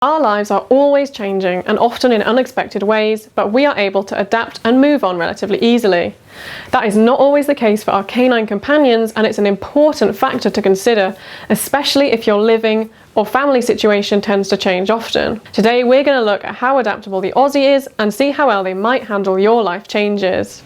Our lives are always changing and often in unexpected ways, but we are able to adapt and move on relatively easily. That is not always the case for our canine companions, and it's an important factor to consider, especially if your living or family situation tends to change often. Today we're going to look at how adaptable the Aussie is and see how well they might handle your life changes.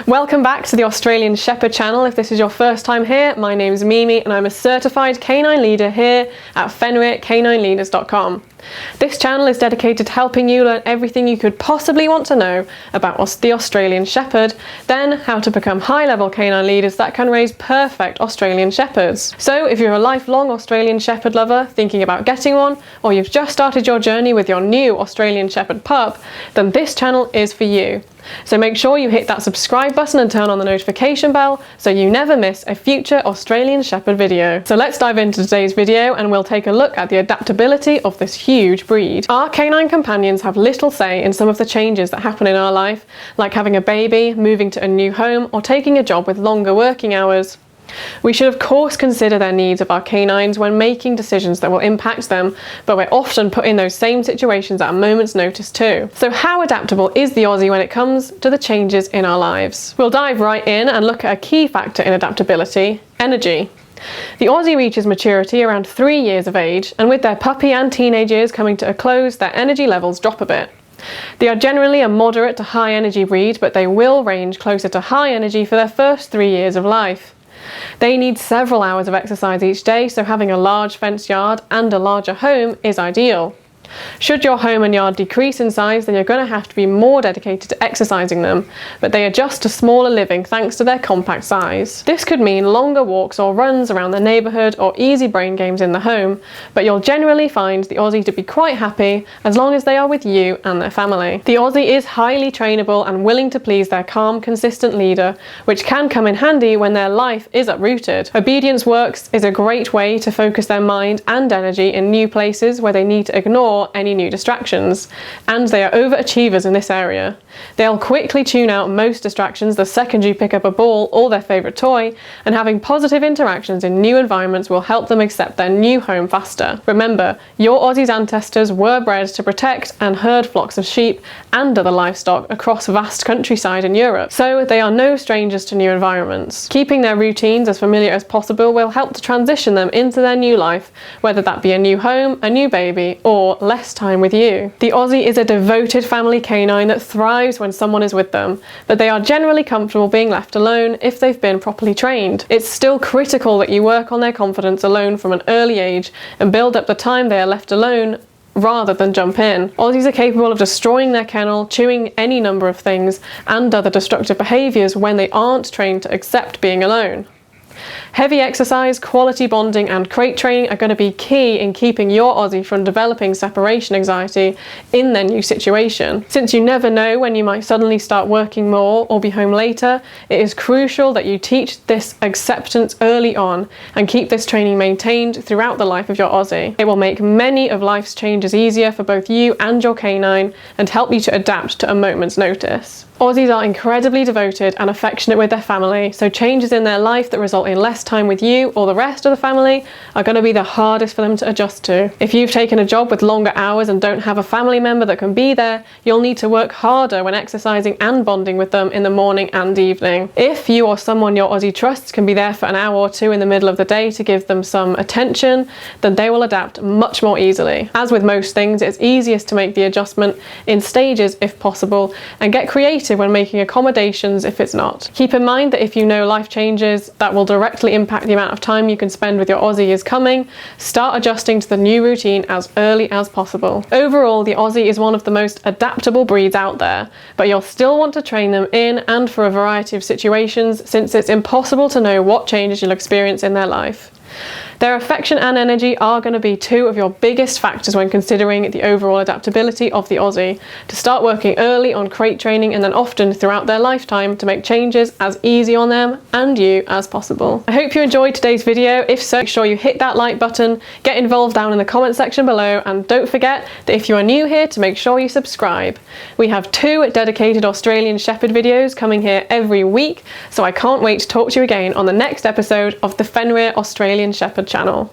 Welcome back to the Australian Shepherd channel. If this is your first time here, my name's Mimi and I'm a certified canine leader here at FenrirCanineLeaders.com. This channel is dedicated to helping you learn everything you could possibly want to know about the Australian Shepherd, then how to become high-level canine leaders that can raise perfect Australian Shepherds. So if you're a lifelong Australian Shepherd lover thinking about getting one, or you've just started your journey with your new Australian Shepherd pup, then this channel is for you. So make sure you hit that subscribe button and turn on the notification bell so you never miss a future Australian Shepherd video. So let's dive into today's video and we'll take a look at the adaptability of this huge breed. Our canine companions have little say in some of the changes that happen in our life, like having a baby, moving to a new home, or taking a job with longer working hours. We should of course consider their needs of our canines when making decisions that will impact them, but we're often put in those same situations at a moment's notice too. So how adaptable is the Aussie when it comes to the changes in our lives? We'll dive right in and look at a key factor in adaptability: energy. The Aussie reaches maturity around 3 years of age, and with their puppy and teenage years coming to a close, their energy levels drop a bit. They are generally a moderate to high energy breed, but they will range closer to high energy for their first 3 years of life. They need several hours of exercise each day, so having a large fenced yard and a larger home is ideal. Should your home and yard decrease in size, then you're going to have to be more dedicated to exercising them, but they adjust to smaller living thanks to their compact size. This could mean longer walks or runs around the neighbourhood or easy brain games in the home, but you'll generally find the Aussie to be quite happy as long as they are with you and their family. The Aussie is highly trainable and willing to please their calm, consistent leader, which can come in handy when their life is uprooted. Obedience works is a great way to focus their mind and energy in new places where they need to ignore any new distractions, and they are overachievers in this area. They'll quickly tune out most distractions the second you pick up a ball or their favourite toy, and having positive interactions in new environments will help them accept their new home faster. Remember, your Aussie's ancestors were bred to protect and herd flocks of sheep and other livestock across vast countryside in Europe, so they are no strangers to new environments. Keeping their routines as familiar as possible will help to transition them into their new life, whether that be a new home, a new baby, or less time with you. The Aussie is a devoted family canine that thrives when someone is with them, but they are generally comfortable being left alone if they've been properly trained. It's still critical that you work on their confidence alone from an early age and build up the time they are left alone rather than jump in. Aussies are capable of destroying their kennel, chewing any number of things, and other destructive behaviours when they aren't trained to accept being alone. Heavy exercise, quality bonding and crate training are going to be key in keeping your Aussie from developing separation anxiety in their new situation. Since you never know when you might suddenly start working more or be home later, it is crucial that you teach this acceptance early on and keep this training maintained throughout the life of your Aussie. It will make many of life's changes easier for both you and your canine and help you to adapt to a moment's notice. Aussies are incredibly devoted and affectionate with their family, so changes in their life that result in less time with you or the rest of the family are going to be the hardest for them to adjust to. If you've taken a job with longer hours and don't have a family member that can be there, you'll need to work harder when exercising and bonding with them in the morning and evening. If you or someone your Aussie trusts can be there for an hour or two in the middle of the day to give them some attention, then they will adapt much more easily. As with most things, it's easiest to make the adjustment in stages if possible, and get creative when making accommodations if it's not. Keep in mind that if you know life changes that will directly impact the amount of time you can spend with your Aussie is coming, start adjusting to the new routine as early as possible. Overall, the Aussie is one of the most adaptable breeds out there, but you'll still want to train them in and for a variety of situations, since it's impossible to know what changes you'll experience in their life. Their affection and energy are going to be two of your biggest factors when considering the overall adaptability of the Aussie. To start working early on crate training and then often throughout their lifetime to make changes as easy on them and you as possible. I hope you enjoyed today's video. If so, make sure you hit that like button, get involved down in the comment section below, and don't forget that if you are new here to make sure you subscribe. We have 2 dedicated Australian Shepherd videos coming here every week, so I can't wait to talk to you again on the next episode of the Fenrir Australian Shepherd channel.